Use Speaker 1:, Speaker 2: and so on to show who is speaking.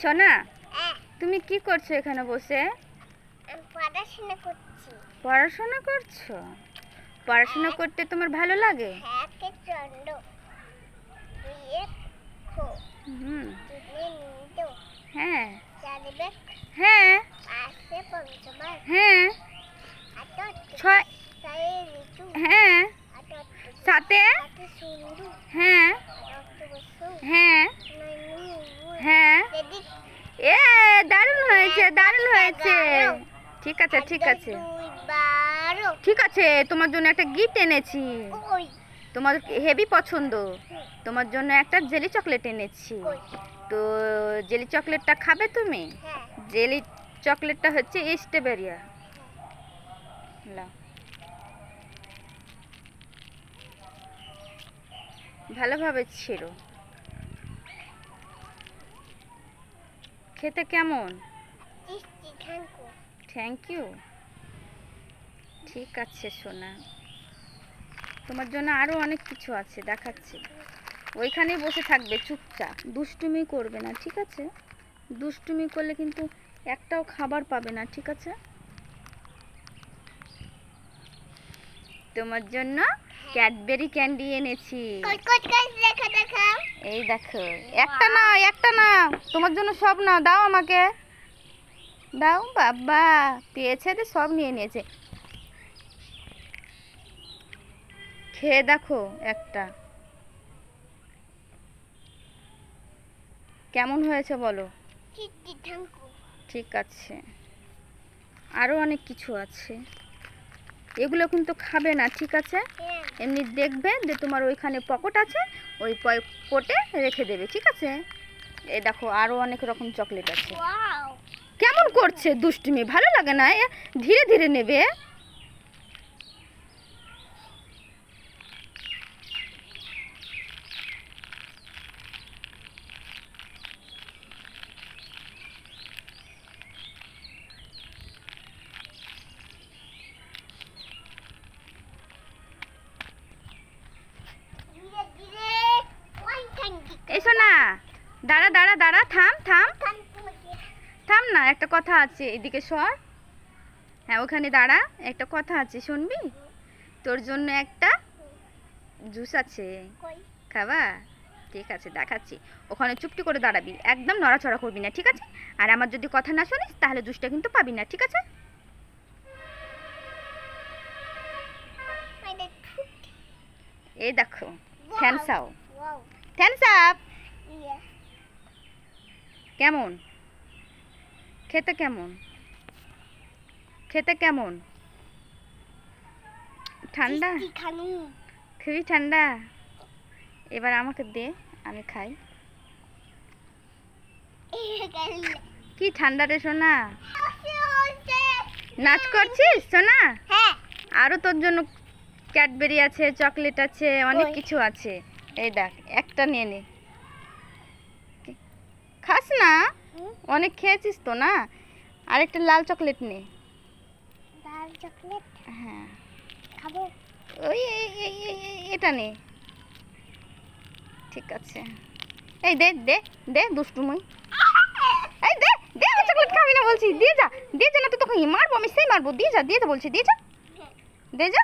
Speaker 1: সোনা, তুমি কি করছো এখানে বসে?
Speaker 2: পড়াশোনা করছি।
Speaker 1: পড়াশোনা করছো? পড়াশোনা করতে তোমার ভালো লাগে? হ্যাঁ হ্যাঁ হ্যাঁ হ্যাঁ সাথে হ্যাঁ হ্যাঁ হ্যাঁ এ দারুণ হয়েছে, দারুণ হয়েছে। ঠিক আছে ঠিক আছে ঠিক আছে, তোমার জন্য একটা গিফট এনেছি। তোমার হেভি পছন্দ, তোমার জন্য একটা জেলি চকলেট এনেছি। তো জেলি চকলেটটা খাবে তুমি? জেলি চকলেটটা হচ্ছে স্ট্রবেরিয়া। ভালোভাবে ছিল। খেতে কেমন? Thank you. ঠিক আছে সোনা, তোমার জন্য আরো অনেক কিছু আছে, দেখাচ্ছি। ওইখানেই বসে থাকবে চুপচাপ, দুষ্টুমি করবে না, ঠিক আছে? দুষ্টুমি করলে কিন্তু একটাও খাবার পাবে না, ঠিক আছে? তোমার জন্য ক্যাডবেরি ক্যান্ডি এনেছি। এই দেখো, একটা না একটা না, তোমার জন্য সব না, দাও আমাকে দাও। বাবা পেয়েছে তো সব নিয়ে নিয়েছে। খেয়ে দেখো একটা, কেমন হয়েছে বলো? ঠিক আছে, আরো অনেক কিছু আছে, এগুলো কিন্তু খাবে না, ঠিক আছে? এমনি দেখবে যে তোমার ওইখানে পকেট আছে, ওই পকেটে রেখে দেবে, ঠিক আছে? এই দেখো আরো অনেক রকম চকলেট আছে। কেমন করছে দুষ্টুমি, ভালো লাগে না? ধীরে ধীরে নেবে। এসো না, দাঁড়া দাঁড়া দাঁড়া, থাম থাম থাম না, একটা কথা আছে, এদিকে সর। হ্যাঁ ওখানে দাঁড়া, একটা কথা আছে, শুনবি? তোর জন্য একটা জুস আছে, খাবা? ঠিক আছে দেখাচ্ছি। ওখানে চুপটি করে দাঁড়াবি, একদম নড়াচড়া করবি না, ঠিক আছে? আর আমার যদি কথা না শুনিস তাহলে জুসটা কিন্তু পাবি না, ঠিক আছে? এই দেখো, থ্যাম্পস আপ, থ্যাম্পস আপ। কেমন খেতে? কেমন খেতে? কেমন? ঠান্ডা? খুবই ঠান্ডা। এবার আমাকে দে, আমি খাই। কি ঠান্ডা রে সোনা, নাচ করছিস সোনা? আরো তোর জন্য ক্যাডবেরি আছে, চকলেট আছে, অনেক কিছু আছে। এই দেখ, একটা নিয়ে নে। খাস না? অনেক খেয়েছিস তো না, আরেকটা লাল চকলেট নে।
Speaker 2: লাল চকলেট?
Speaker 1: হ্যাঁ
Speaker 2: খাবো।
Speaker 1: ওই এটা নে। ঠিক আছে, এই দে দে দে, দুষ্টুমই। এই দে দে, আমি চকলেট খাবি না বলছি, দিয়ে যা, দিয়ে যা, না তো তোকে মারবো, আমি সেই মারবো। দিয়ে যা, দিয়ে যা বলছি, দিয়ে যা, দিয়ে যা।